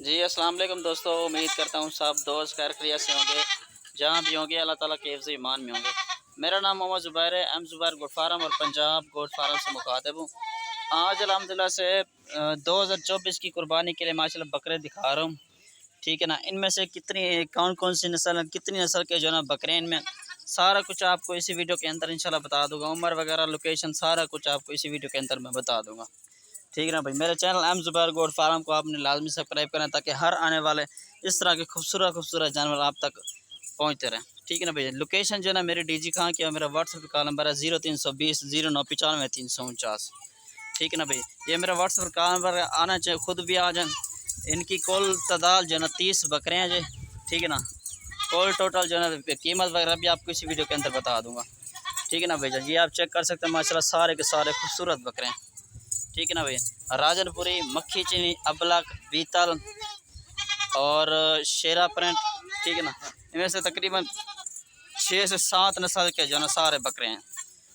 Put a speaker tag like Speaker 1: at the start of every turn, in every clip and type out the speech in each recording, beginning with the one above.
Speaker 1: जी अस्सलाम वालेकुम दोस्तों, उम्मीद करता हूँ सब दोस्त खैर खैरियत से होंगे। जहाँ भी होंगे अल्लाह ताला के हिफ्ज़ ईमान में होंगे। मेरा नाम मोहम्मद ज़ुबैर है, एम ज़ुबैर गोट फार्म और पंजाब गोट फार्म से मुखातिब हूँ। आज अल्हम्दुलिल्लाह से 2024 की कुर्बानी के लिए माशाल्लाह बकरे दिखा रहा हूँ। ठीक है ना, इनमें से कितनी कौन कौन सी नस्ल कितनी नस्ल के जो है ना बकरे इनमें, सारा कुछ आपको इसी वीडियो के अंदर इंशाल्लाह बता दूंगा। उम्र वगैरह लोकेशन सारा कुछ आपको इसी वीडियो के अंदर मैं बता दूंगा। ठीक है ना भाई, मेरे channel M Zubair goat farm को आपने लाजमी सब्सक्राइब करना ताकि हर आने वाले इस तरह के खूबसूरत खूबसूरत जानवर आप तक पहुंचते रहें। ठीक है ना भाई, लोकेशन जो है ना मेरी डीजी खां की और मेरा व्हाट्सएप कॉल नंबर है 0320 0995 349। ठीक है ना भाई, ये मेरा व्हाट्सएप कॉल नंबर आना चाहिए, खुद भी आ जाए। इनकी कुल तादाद जो है ना 30 बकरे हैं जी। ठीक है ना, कुल टोटल जो है ना कीमत वगैरह भी आपको इसी वीडियो के अंदर बता दूंगा। ठीक है ना भैया, ये आप चेक कर सकते हैं माशाल्लाह सारे के सारे खूबसूरत बकरे हैं। ठीक है ना भाई, राजनपुरी, मक्खी चीनी, अबलक, बीतल और शेरा प्रिंट। ठीक है ना, इनमें से तकरीबन 6 से 7 नस्ल के जो ना सारे बकरे हैं।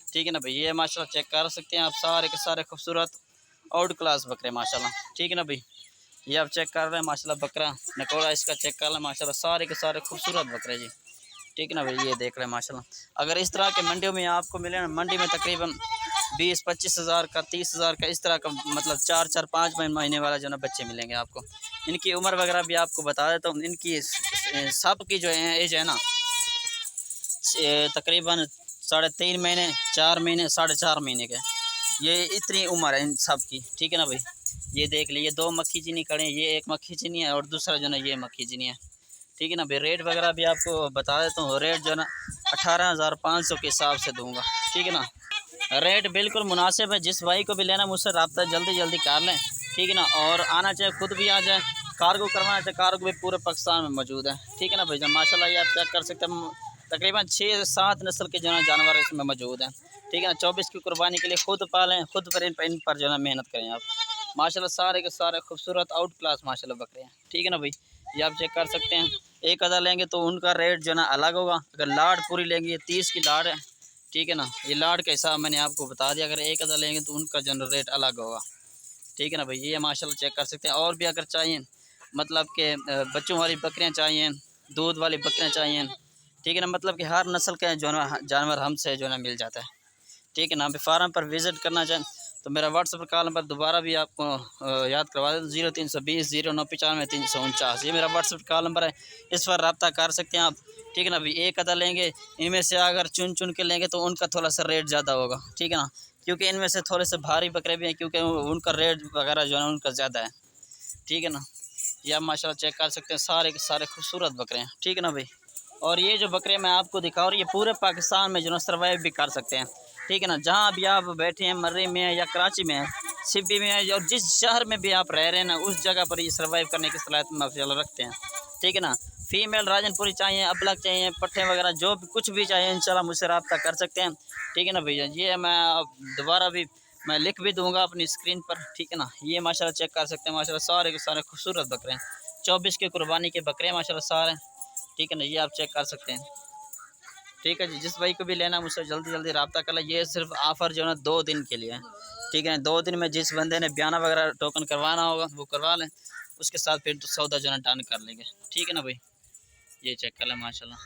Speaker 1: ठीक है ना भाई, ये माशाल्लाह चेक कर सकते हैं आप, सारे के सारे खूबसूरत आउट क्लास बकरे माशाल्लाह। ठीक है ना भाई, ये आप चेक कर रहे हैं माशाल्लाह बकरा नकोड़ा इसका चेक कर लें माशाल्लाह, सारे के सारे खूबसूरत बकरे जी। ठीक है ना भाई, ये देख रहे हैं माशाल्लाह। अगर इस तरह के मंडियों में आपको मिले ना, मंडी में तकरीबन 20-25 हज़ार का, 30 हज़ार का, इस तरह का मतलब 4-4-5 महीने वाला जो ना बच्चे मिलेंगे आपको। इनकी उम्र वगैरह भी आपको बता देता हूँ। इनकी सब की जो है एज है ना तकरीबन 3.5 महीने, 4 महीने, 4.5 महीने के, ये इतनी उम्र है इन सब की। ठीक है ना भाई, ये देख लीजिए 2 मक्खी चीनी खड़े हैं, ये एक मक्खी चीनी है और दूसरा जो ना ये मक्खी चीनी है। ठीक है ना भाई, रेट वगैरह भी आपको बता देता हूँ। रेट जो है ना 18,500 के हिसाब से दूंगा। ठीक है ना, रेट बिल्कुल मुनासिब है। जिस भाई को भी लेना मुझसे रब्ता जल्दी जल्दी कर लें। ठीक है ना, और आना चाहे खुद भी आ जाए, कार्गो करवाना चाहे कार्गो भी पूरे पाकिस्तान में मौजूद है। ठीक है ना भाई, जब माशाल्लाह ये आप चेक कर सकते हैं, तकरीबन 6 से 7 नस्ल के जो है जानवर इसमें मौजूद हैं। ठीक है ना, 24 की कुर्बानी के लिए खुद पालें, खुद पर इन पर जो है मेहनत करें आप। माशाल्लाह सारे के सारे खूबसूरत आउट क्लास माशाल्लाह बकरे हैं। ठीक है ना भाई, ये आप चेक कर सकते हैं। एक अदा लेंगे तो उनका रेट जो है ना अलग होगा। अगर लाड़ पूरी लेंगे, 30 की लाड़ है। ठीक है ना, ये लाड़ का हिसाब मैंने आपको बता दिया। अगर एक अदा लेंगे तो उनका जो रेट अलग होगा। ठीक है ना भाई, ये माशाल्लाह चेक कर सकते हैं। और भी अगर चाहिए मतलब कि बच्चों वाली बकरियां चाहिए, दूध वाली बकरियां चाहिए, ठीक है ना, मतलब कि हर नस्ल के जो है जानवर हमसे जो है मिल जाता है। ठीक है ना, अभी फार्म पर विज़िट करना चाहें तो मेरा व्हाट्सएप कॉल नंबर दोबारा भी आपको याद करवा दें, 0320 0995 349। ये मेरा व्हाट्सएप कॉल नंबर है, इस पर रब्ता कर सकते हैं आप। ठीक है ना भाई, एक अदा लेंगे, इनमें से अगर चुन चुन के लेंगे तो उनका थोड़ा सा रेट ज़्यादा होगा। ठीक है ना, क्योंकि इनमें से थोड़े से भारी बकरे भी हैं, क्योंकि उनका रेट वगैरह जो है उनका ज़्यादा है। ठीक है ना, ये आप माशाल्लाह चेक कर सकते हैं, सारे के सारे खूबसूरत बकरे हैं। ठीक है ना भाई, और ये जो बकरे मैं आपको दिखा रहा हूँ ये पूरे पाकिस्तान में जो ना सर्वाइव भी कर सकते हैं। ठीक है ना, जहाँ भी आप बैठे हैं, मर्री में है या कराची में है, सिब्बी में है, और जिस शहर में भी आप रह रहे हैं ना, उस जगह पर ये सर्वाइव करने की सलाहियत माशाल्लाह रखते हैं। ठीक है ना, फीमेल राजनपुरी चाहिए, अबलग चाहिए, पट्टे वगैरह जो भी कुछ भी चाहिए इंशाल्लाह मुझसे रब्ता कर सकते हैं। ठीक है ना भैया, ये मैं दोबारा भी मैं लिख भी दूंगा अपनी स्क्रीन पर। ठीक है ना, ये माशाल्लाह चेक कर सकते हैं, माशाल्लाह सारे के सारे खूबसूरत बकरे हैं। 24 के कुर्बानी के बकरे हैं माशाल्लाह सारे। ठीक है ना, ये आप चेक कर सकते हैं। ठीक है जी, जिस भाई को भी लेना मुझसे जल्दी जल्दी रब्ता कर ले। ये सिर्फ ऑफ़र जो है ना 2 दिन के लिए है। ठीक है, 2 दिन में जिस बंदे ने बयाना वगैरह टोकन करवाना होगा वो करवा लें, उसके साथ फिर तो सौदा जो है ना डन कर लेंगे। ठीक है ना भाई, ये चेक कर लें माशाल्लाह।